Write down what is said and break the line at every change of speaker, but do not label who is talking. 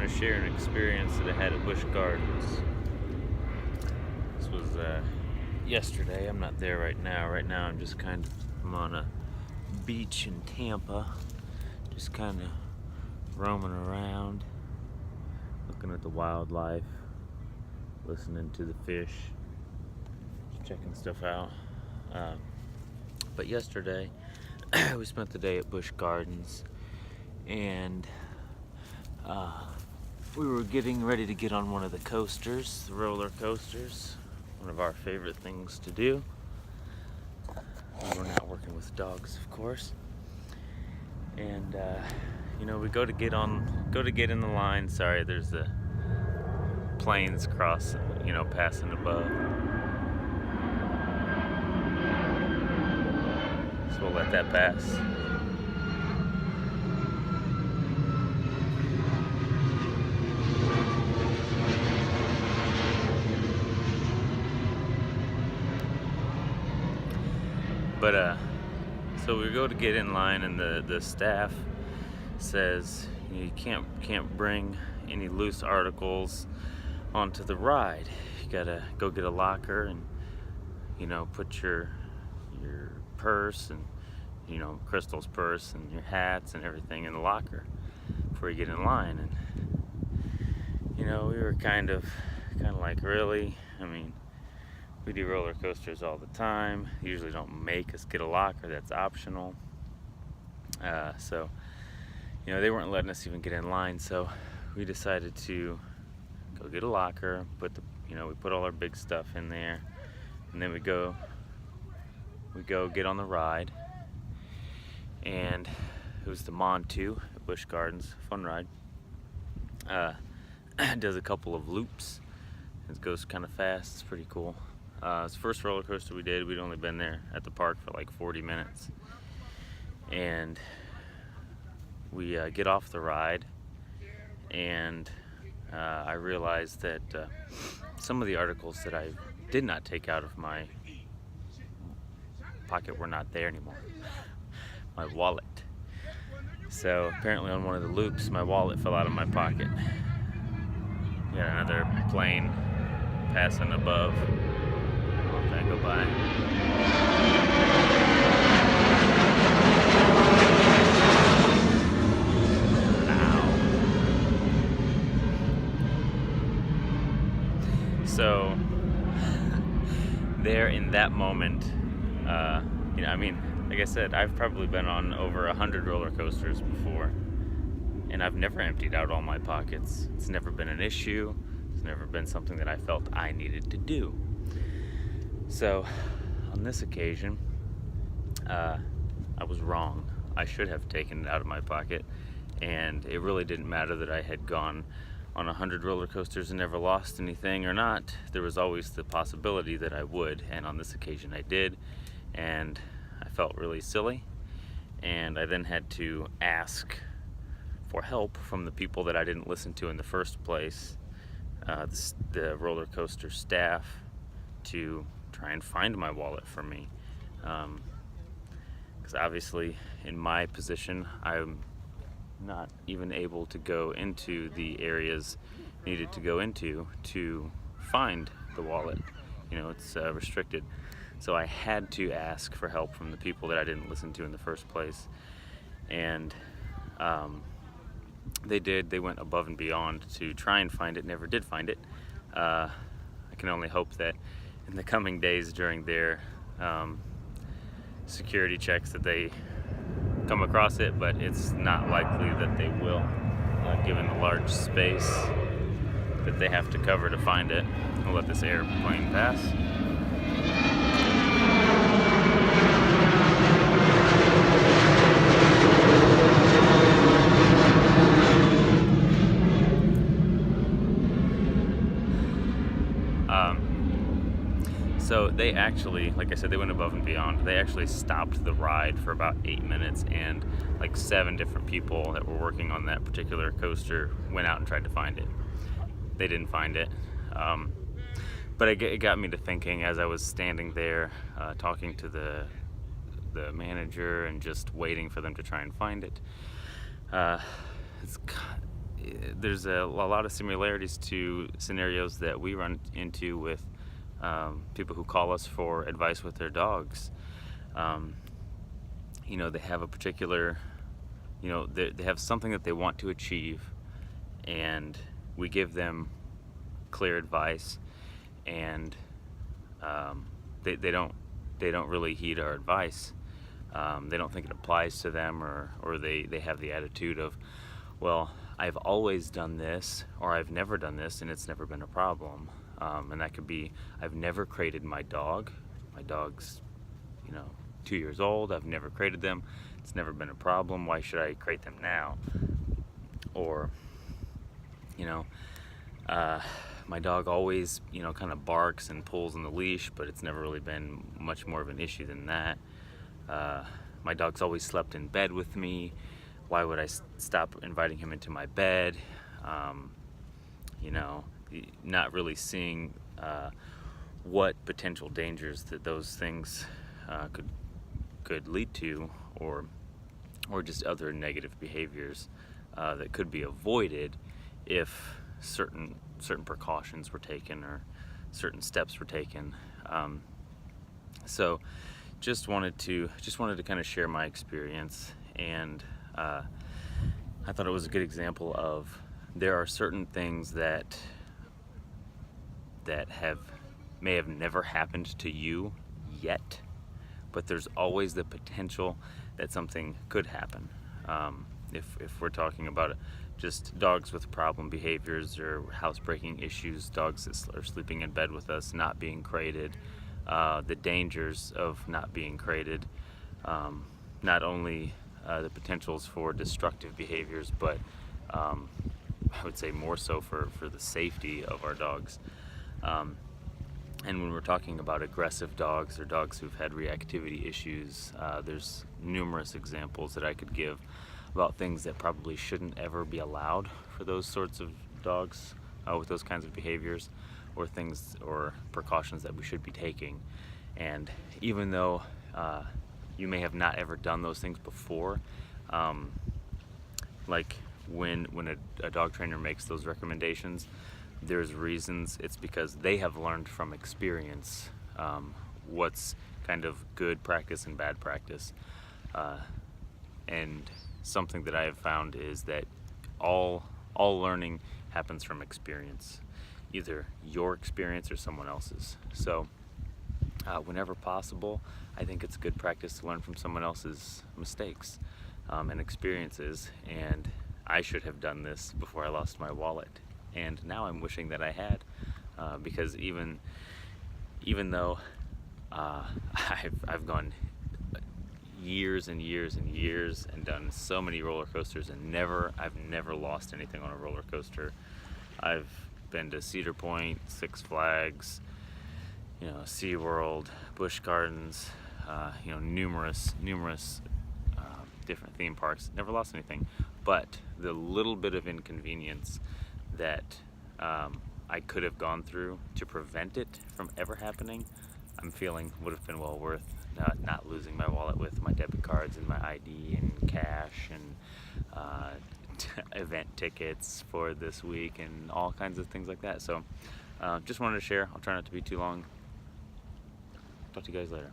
to share an experience that I had at Busch Gardens. This was yesterday. I'm not there right now. Right now I'm on a beach in Tampa, just kind of roaming around, looking at the wildlife, listening to the fish, just checking stuff out. But yesterday, we spent the day at Busch Gardens, and we were getting ready to get on one of the coasters, the roller coasters, one of our favorite things to do. We're not working with dogs, of course. And we go to get in the line. Sorry, there's the planes passing above. So we'll let that pass. But so we go to get in line, and the staff says you can't bring any loose articles onto the ride. You gotta go get a locker and put your purse and Crystal's purse and your hats and everything in the locker before you get in line. And we were kind of like, really? I mean, we do roller coasters all the time. They usually don't make us get a locker. That's optional. So they weren't letting us even get in line. So we decided to go get a locker. We put all our big stuff in there, and then we go get on the ride. And it was the Montu at Busch Gardens, fun ride. Does a couple of loops. It goes kind of fast. It's pretty cool. It's the first roller coaster we did. We'd only been there at the park for like 40 minutes. And we get off the ride, and I realized that some of the articles that I did not take out of my pocket were not there anymore. My wallet. So apparently on one of the loops, my wallet fell out of my pocket. Got another plane passing above. I go by. Ow. So there in that moment, like I said, I've probably been on over 100 roller coasters before, and I've never emptied out all my pockets. It's never been an issue. It's never been something that I felt I needed to do. So on this occasion, I was wrong. I should have taken it out of my pocket, and it really didn't matter that I had gone on 100 roller coasters and never lost anything or not. There was always the possibility that I would, and on this occasion I did, and I felt really silly. And I then had to ask for help from the people that I didn't listen to in the first place, the roller coaster staff, to try and find my wallet for me, because obviously in my position I'm not even able to go into the areas needed to go into to find the wallet. It's restricted. So I had to ask for help from the people that I didn't listen to in the first place, and they did. They went above and beyond to try and find it. Never did find it. I can only hope that in the coming days during their security checks that they come across it, but it's not likely that they will, given the large space that they have to cover to find it. We'll let this airplane pass. So they actually, like I said, they went above and beyond. They actually stopped the ride for about 8 minutes, and like 7 different people that were working on that particular coaster went out and tried to find it. They didn't find it. But it got me to thinking as I was standing there talking to the manager and just waiting for them to try and find it. there's a lot of similarities to scenarios that we run into with people who call us for advice with their dogs. Um, they have a particular, they have something that they want to achieve, and we give them clear advice, and they don't really heed our advice. They don't think it applies to them, or they have the attitude of, well, I've always done this, or I've never done this and it's never been a problem. And that could be, I've never crated my dog. My dog's 2 years old, I've never crated them, it's never been a problem, why should I crate them now? Or my dog always kind of barks and pulls on the leash, but it's never really been much more of an issue than that. My dog's always slept in bed with me, why would I stop inviting him into my bed? Not really seeing what potential dangers that those things could lead to, or just other negative behaviors that could be avoided if certain precautions were taken or certain steps were taken. So just wanted to kind of share my experience, and I thought it was a good example of, there are certain things that may have never happened to you yet, but there's always the potential that something could happen. If we're talking about just dogs with problem behaviors or housebreaking issues, dogs that are sleeping in bed with us, not being crated, the dangers of not being crated, not only the potentials for destructive behaviors, but I would say more so for the safety of our dogs. And when we're talking about aggressive dogs or dogs who've had reactivity issues, there's numerous examples that I could give about things that probably shouldn't ever be allowed for those sorts of dogs with those kinds of behaviors, or things or precautions that we should be taking. And even though you may have not ever done those things before, like when a dog trainer makes those recommendations, there's reasons. It's because they have learned from experience what's kind of good practice and bad practice. And something that I have found is that all learning happens from experience, either your experience or someone else's. So whenever possible, I think it's good practice to learn from someone else's mistakes and experiences. And I should have done this before I lost my wallet, and now I'm wishing that I had, because even though I've gone years and years and years and done so many roller coasters, and I've never lost anything on a roller coaster. I've been to Cedar Point, Six Flags, SeaWorld, Busch Gardens, numerous different theme parks. Never lost anything, but the little bit of inconvenience that I could have gone through to prevent it from ever happening, I'm feeling would have been well worth not losing my wallet with my debit cards and my ID and cash and event tickets for this week and all kinds of things like that. So just wanted to share. I'll try not to be too long. Talk to you guys later.